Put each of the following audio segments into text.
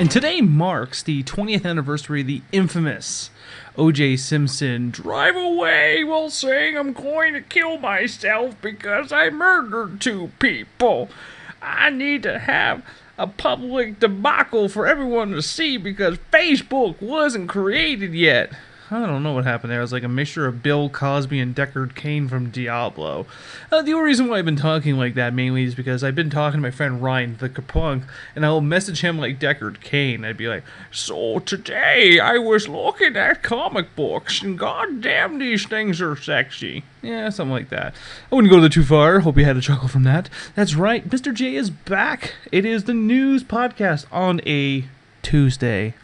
And today marks the 20th anniversary of the infamous O.J. Simpson drive away while saying I'm going to kill myself because I murdered two people. I need to have a public debacle for everyone to see because Facebook wasn't created yet. I don't know what happened there. It was like a mixture of Bill Cosby and Deckard Cain from Diablo. The only reason why I've been talking like that mainly is because I've been talking to my friend Ryan, the Kapunk, and I'll message him like Deckard Cain. I'd be like, so today I was looking at comic books, and goddamn these things are sexy. Yeah, something like that. I wouldn't go too far. Hope you had a chuckle from that. That's right, Mr. J is back. It is the news podcast on a Tuesday.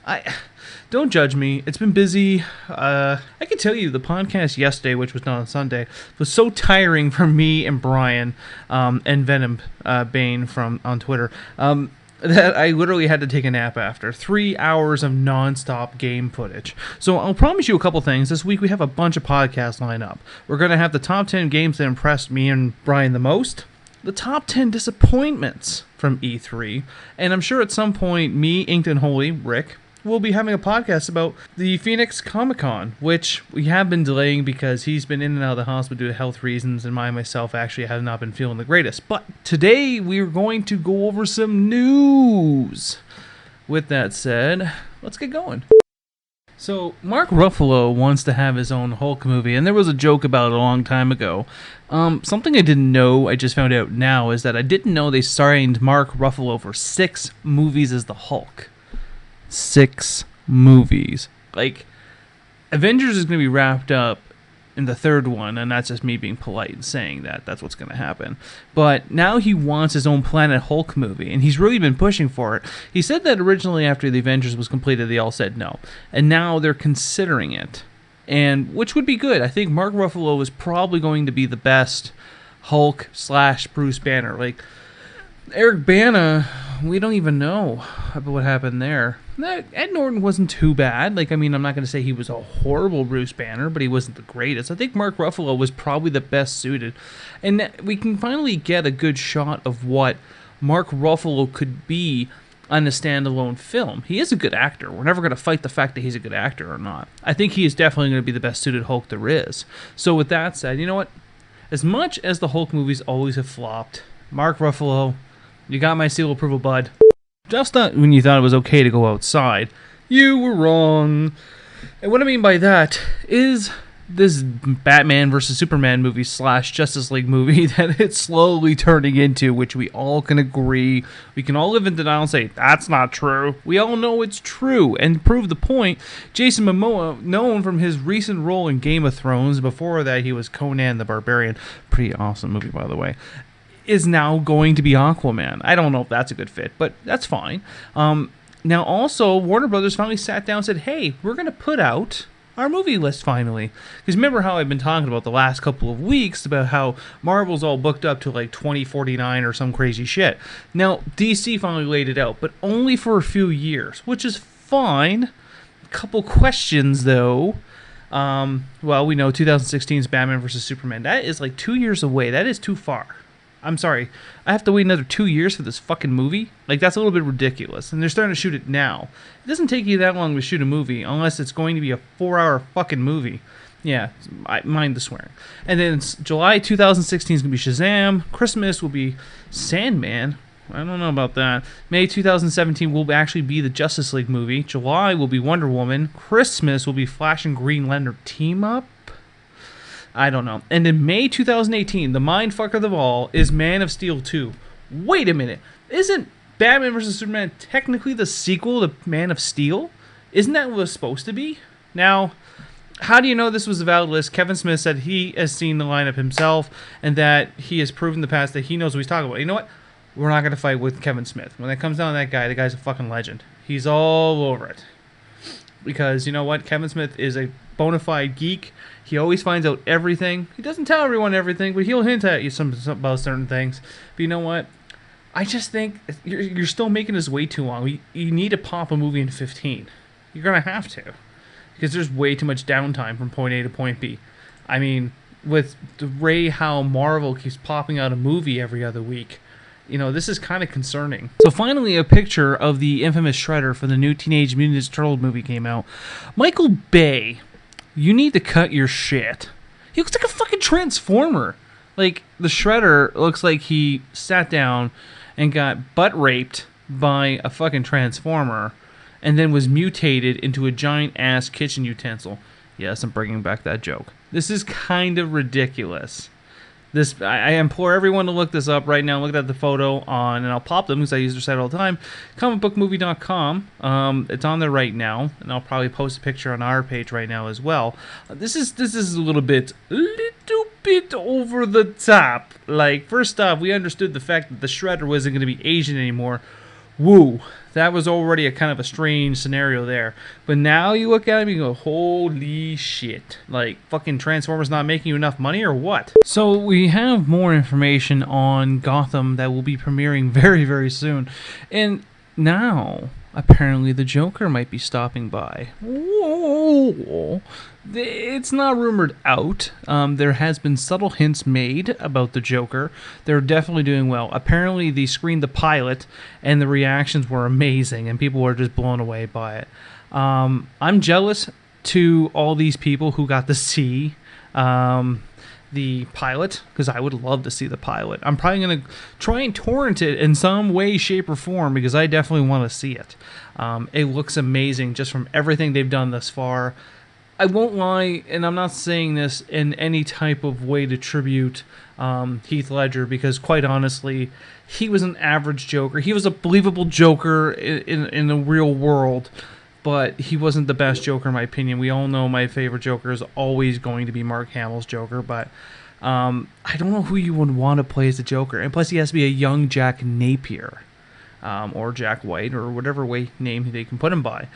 Don't judge me. It's been busy. I can tell you the podcast yesterday, which was not on Sunday, was so tiring for me and Brian and Venom Bane on Twitter that I literally had to take a nap after. 3 hours of non-stop game footage. So I'll promise you a couple things. This week we have a bunch of podcasts lined up. We're going to have the top 10 games that impressed me and Brian the most. The top 10 disappointments from E3. And I'm sure at some point me, Inked and Holy, Rick, we'll be having a podcast about the Phoenix Comic-Con, which we have been delaying because he's been in and out of the hospital due to health reasons, and myself actually have not been feeling the greatest. But today we're going to go over some news. With that said, let's get going. So, Mark Ruffalo wants to have his own Hulk movie, and there was a joke about it a long time ago. Something I didn't know, I just found out now, is that I didn't know they signed Mark Ruffalo for 6 movies as the Hulk. 6 movies. Like, Avengers is going to be wrapped up in the 3rd one, and that's just me being polite and saying that. That's what's going to happen. But now he wants his own Planet Hulk movie, and he's really been pushing for it. He said that originally after the Avengers was completed, they all said no. And now they're considering it, and which would be good. I think Mark Ruffalo is probably going to be the best Hulk / Bruce Banner. Like, Eric Bana, we don't even know about what happened there. Ed Norton wasn't too bad. Like, I mean, I'm not going to say he was a horrible Bruce Banner, but he wasn't the greatest. I think Mark Ruffalo was probably the best suited. And we can finally get a good shot of what Mark Ruffalo could be on a standalone film. He is a good actor. We're never going to fight the fact that he's a good actor or not. I think he is definitely going to be the best suited Hulk there is. So with that said, you know what? As much as the Hulk movies always have flopped, Mark Ruffalo, you got my seal of approval, bud. Just not when you thought it was okay to go outside. You were wrong. And what I mean by that is this Batman vs. Superman movie / Justice League movie that it's slowly turning into, which we all can agree. We can all live in denial and say, that's not true. We all know it's true. And to prove the point, Jason Momoa, known from his recent role in Game of Thrones, before that he was Conan the Barbarian, pretty awesome movie by the way, is now going to be Aquaman. I don't know if that's a good fit, but that's fine. Now also, Warner Brothers finally sat down and said, hey, we're going to put out our movie list finally. Because remember how I've been talking about the last couple of weeks about how Marvel's all booked up to like 2049 or some crazy shit. Now, DC finally laid it out, but only for a few years, which is fine. A couple questions, though. Well, we know 2016's Batman vs. Superman. That is like 2 years away. That is too far. I'm sorry, I have to wait another 2 years for this fucking movie? Like, that's a little bit ridiculous. And they're starting to shoot it now. It doesn't take you that long to shoot a movie, unless it's going to be a 4-hour fucking movie. Yeah, mind the swearing. And then July 2016 is going to be Shazam. Christmas will be Sandman. I don't know about that. May 2017 will actually be the Justice League movie. July will be Wonder Woman. Christmas will be Flash and Green Lantern team up. I don't know. And in May 2018, the mindfucker of them all is Man of Steel 2. Wait a minute. Isn't Batman vs. Superman technically the sequel to Man of Steel? Isn't that what it was supposed to be? Now, how do you know this was a valid list? Kevin Smith said he has seen the lineup himself and that he has proven in the past that he knows what he's talking about. You know what? We're not going to fight with Kevin Smith. When it comes down to that guy, the guy's a fucking legend. He's all over it. Because, you know what? Kevin Smith is a bona fide geek. He always finds out everything. He doesn't tell everyone everything, but he'll hint at you some about certain things. But you know what? I just think you're still making this way too long. You need to pop a movie in 15. You're going to have to. Because there's way too much downtime from point A to point B. I mean, with the way how Marvel keeps popping out a movie every other week, This is kind of concerning. So finally, a picture of the infamous Shredder for the new Teenage Mutant Ninja Turtles movie came out. Michael Bay, you need to cut your shit. He looks like a fucking Transformer. Like, the Shredder looks like he sat down and got butt raped by a fucking Transformer and then was mutated into a giant-ass kitchen utensil. Yes, I'm bringing back that joke. This is kind of ridiculous. I implore everyone to look this up right now. Look at the photo and I'll pop them because I use their site all the time. Comicbookmovie.com. It's on there right now, and I'll probably post a picture on our page right now as well. This is a little bit over the top. Like, first off, we understood the fact that the Shredder wasn't going to be Asian anymore. Woo, that was already a kind of a strange scenario there. But now you look at him and you go, holy shit. Like, fucking Transformers not making you enough money or what? So we have more information on Gotham that will be premiering very, very soon. And now, apparently the Joker might be stopping by. Whoa. It's not rumored out. There has been subtle hints made about the Joker. They're definitely doing well. Apparently, they screened the pilot, and the reactions were amazing, and people were just blown away by it. I'm jealous to all these people who got to see the pilot, because I would love to see the pilot. I'm probably going to try and torrent it in some way, shape, or form, because I definitely want to see it. It looks amazing just from everything they've done thus far. I won't lie, and I'm not saying this in any type of way to tribute Heath Ledger, because quite honestly, he was an average Joker. He was a believable Joker in the real world, but he wasn't the best Joker in my opinion. We all know my favorite Joker is always going to be Mark Hamill's Joker, but I don't know who you would want to play as the Joker. And plus, he has to be a young Jack Napier, or Jack White, or whatever name they can put him by.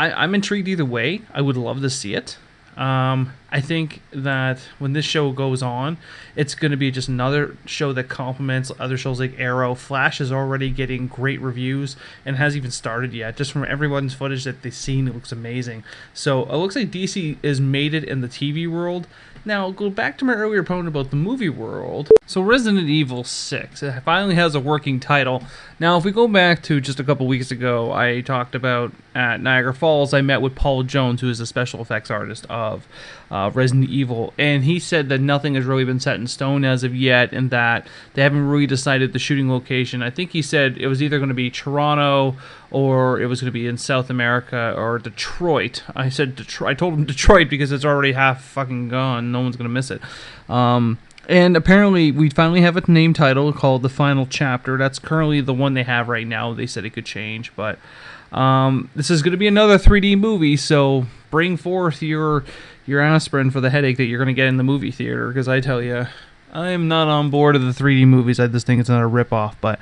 I'm intrigued either way. I would love to see it. I think that when this show goes on, it's going to be just another show that complements other shows like Arrow. Flash is already getting great reviews and hasn't even started yet. Just from everyone's footage that they've seen, it looks amazing. So it looks like DC is made it in the TV world. Now, go back to my earlier point about the movie world. So Resident Evil 6, it finally has a working title. Now, if we go back to just a couple weeks ago, I talked about at Niagara Falls, I met with Paul Jones, who is the special effects artist of Resident Evil, and he said that nothing has really been set in stone as of yet, and that they haven't really decided the shooting location. I think he said it was either going to be Toronto, or it was going to be in South America, or Detroit. I said Detroit. I told him Detroit because it's already half fucking gone. No one's going to miss it. And apparently, we finally have a name title called The Final Chapter. That's currently the one they have right now. They said it could change, but this is going to be another 3D movie, so bring forth your aspirin for the headache that you're going to get in the movie theater, because I tell you, I am not on board of the 3D movies. I just think it's another ripoff, but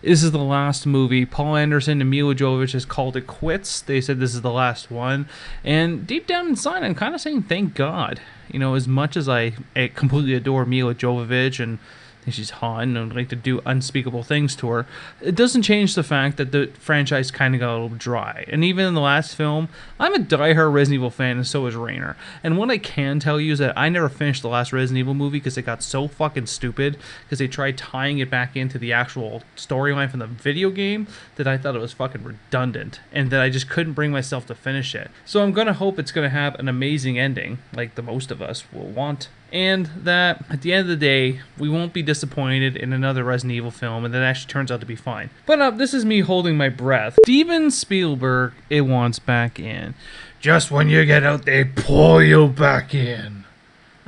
this is the last movie. Paul Anderson and Mila Jovovich has called it quits. They said this is the last one, and deep down inside, I'm kind of saying thank God. As much as I completely adore Mila Jovovich and think she's hot and I'd like to do unspeakable things to her, it doesn't change the fact that the franchise kind of got a little dry. And even in the last film, I'm a diehard Resident Evil fan, and so is Rainer. And what I can tell you is that I never finished the last Resident Evil movie because it got so fucking stupid, because they tried tying it back into the actual storyline from the video game, that I thought it was fucking redundant, and that I just couldn't bring myself to finish it. So I'm gonna hope it's gonna have an amazing ending, like the most of us will want, and that at the end of the day, we won't be disappointed in another Resident Evil film, and that actually turns out to be fine. But this is me holding my breath. Steven Spielberg, it wants back in. Just when you get out, they pull you back in.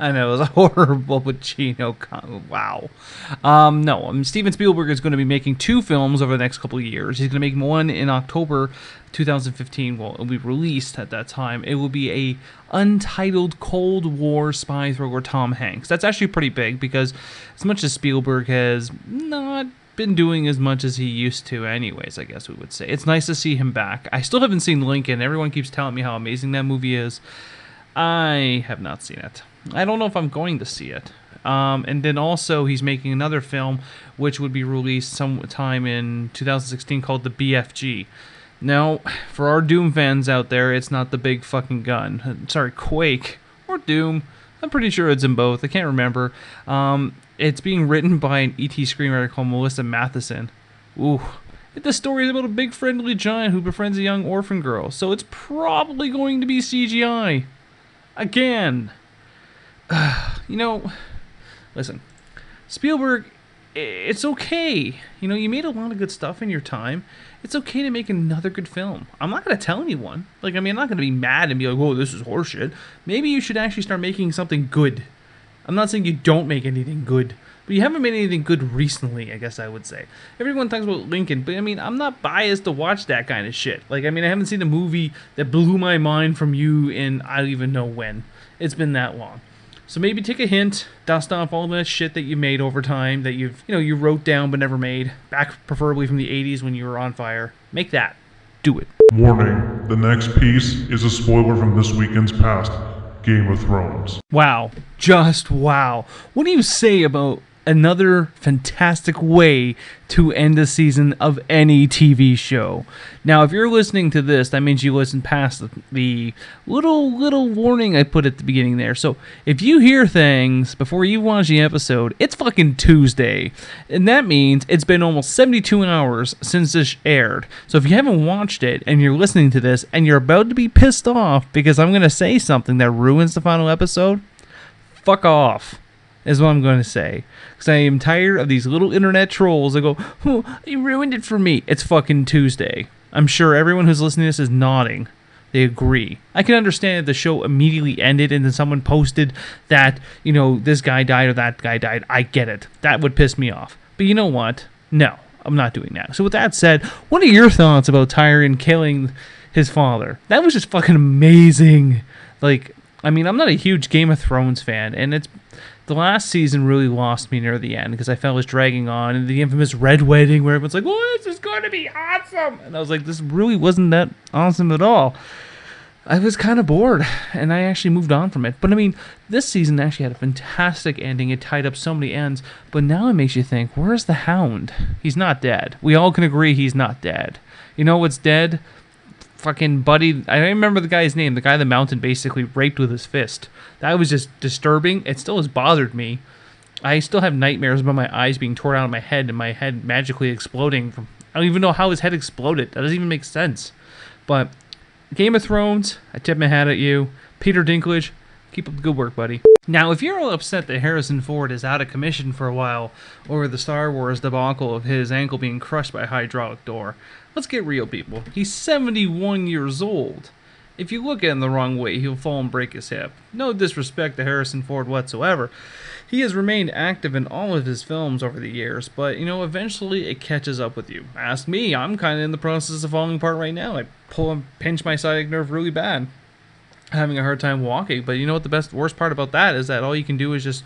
I know, it was a horrible Pacino. Wow. No, Steven Spielberg is going to be making 2 films over the next couple of years. He's going to make one in October 2015. Well, it'll be released at that time. It will be a untitled Cold War spy thriller Tom Hanks. That's actually pretty big, because as much as Spielberg has not been doing as much as he used to anyways, I guess we would say, it's nice to see him back. I still haven't seen Lincoln. Everyone keeps telling me how amazing that movie is. I have not seen it. I don't know if I'm going to see it. And then also he's making another film which would be released sometime in 2016 called The BFG. Now, for our Doom fans out there, it's not the big fucking gun. Sorry, Quake or Doom. I'm pretty sure it's in both. I can't remember. It's being written by an ET screenwriter called Melissa Matheson. Ooh. The story is about a big friendly giant who befriends a young orphan girl, so it's probably going to be CGI. Again. Listen. Spielberg, it's okay. You made a lot of good stuff in your time. It's okay to make another good film. I'm not going to tell anyone. I'm not going to be mad and be like, "Whoa, this is horseshit." Maybe you should actually start making something good. I'm not saying you don't make anything good, but you haven't made anything good recently, I guess I would say. Everyone talks about Lincoln, but I'm not biased to watch that kind of shit. I haven't seen a movie that blew my mind from you in I don't even know when. It's been that long. So maybe take a hint, dust off all that shit that you made over time, that you wrote down but never made, back preferably from the 80s when you were on fire. Make that. Do it. Warning, the next piece is a spoiler from this weekend's past, Game of Thrones. Wow. Just wow. What do you say about another fantastic way to end a season of any TV show? Now, if you're listening to this, that means you listened past the little warning I put at the beginning there. So if you hear things before you watch the episode, it's fucking Tuesday. And that means it's been almost 72 hours since this aired. So if you haven't watched it and you're listening to this and you're about to be pissed off because I'm going to say something that ruins the final episode, fuck off. Is what I'm going to say. Because I am tired of these little internet trolls that go, "Oh, you ruined it for me." It's fucking Tuesday. I'm sure everyone who's listening to this is nodding. They agree. I can understand if the show immediately ended and then someone posted that, this guy died or that guy died. I get it. That would piss me off. But you know what? No, I'm not doing that. So with that said, what are your thoughts about Tyrion killing his father? That was just fucking amazing. I'm not a huge Game of Thrones fan, and the last season really lost me near the end because I felt it was dragging on, and the infamous Red Wedding where everyone's like, "Oh, this is going to be awesome," and I was like, this really wasn't that awesome at all. I was kind of bored, and I actually moved on from it. But this season actually had a fantastic ending. It tied up so many ends, but now it makes you think, where's the Hound? He's not dead. We all can agree he's not dead. You know what's dead? Fucking Buddy. I don't remember the guy's name. The guy the mountain basically raped with his fist. That was just disturbing. It still has bothered me. I still have nightmares about my eyes being torn out of my head and my head magically exploding. I don't even know how his head exploded. That doesn't even make sense. But Game of Thrones, I tip my hat at you. Peter Dinklage, keep up the good work, buddy. Now, if you're all upset that Harrison Ford is out of commission for a while over the Star Wars debacle of his ankle being crushed by a hydraulic door, let's get real, people. He's 71 years old. If you look at him the wrong way, he'll fall and break his hip. No disrespect to Harrison Ford whatsoever. He has remained active in all of his films over the years, but, eventually it catches up with you. Ask me, I'm kind of in the process of falling apart right now. I pinch my sciatic nerve really bad. Having a hard time walking, but you know what the worst part about that is that all you can do is just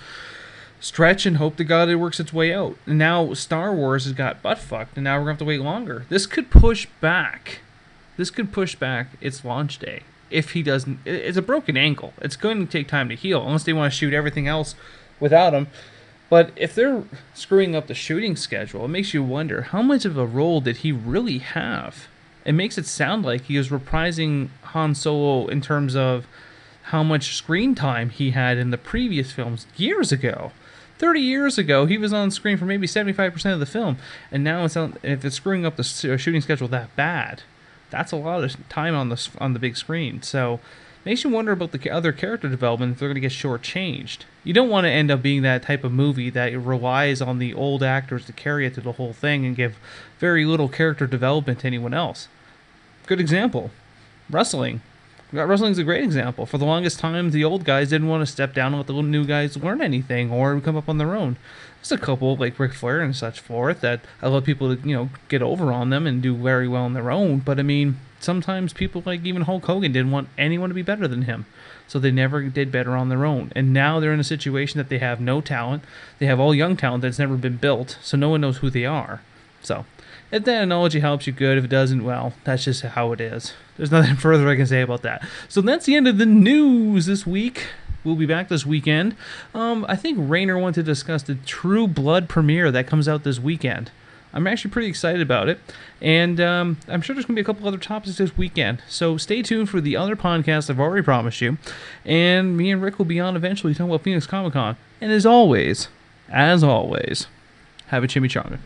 stretch and hope to God it works its way out. And now Star Wars has got butt fucked, and now we're going to have to wait longer. This could push back its launch day. If he doesn't, it's a broken ankle. It's going to take time to heal, unless they want to shoot everything else without him. But if they're screwing up the shooting schedule, it makes you wonder, how much of a role did he really have? It makes it sound like he was reprising Han Solo in terms of how much screen time he had in the previous films years ago. 30 years ago, he was on screen for maybe 75% of the film, and now if it's screwing up the shooting schedule that bad, that's a lot of time on the big screen. So makes you wonder about the other character development if they're going to get shortchanged. You don't want to end up being that type of movie that relies on the old actors to carry it through the whole thing and give very little character development to anyone else. Good example, wrestling. Wrestling's a great example. For the longest time, the old guys didn't want to step down and let the little new guys learn anything or come up on their own. There's a couple, like Ric Flair and such forth, that allow people to, get over on them and do very well on their own. But, sometimes people like even Hulk Hogan didn't want anyone to be better than him. So they never did better on their own. And now they're in a situation that they have no talent. They have all young talent that's never been built, so no one knows who they are. So if that analogy helps you, good. If it doesn't, well, that's just how it is. There's nothing further I can say about that. So that's the end of the news this week. We'll be back this weekend. I think Rainer wanted to discuss the True Blood premiere that comes out this weekend. I'm actually pretty excited about it. And I'm sure there's going to be a couple other topics this weekend. So stay tuned for the other podcast I've already promised you. And me and Rick will be on eventually talking about Phoenix Comic Con. And as always, have a chimichanga.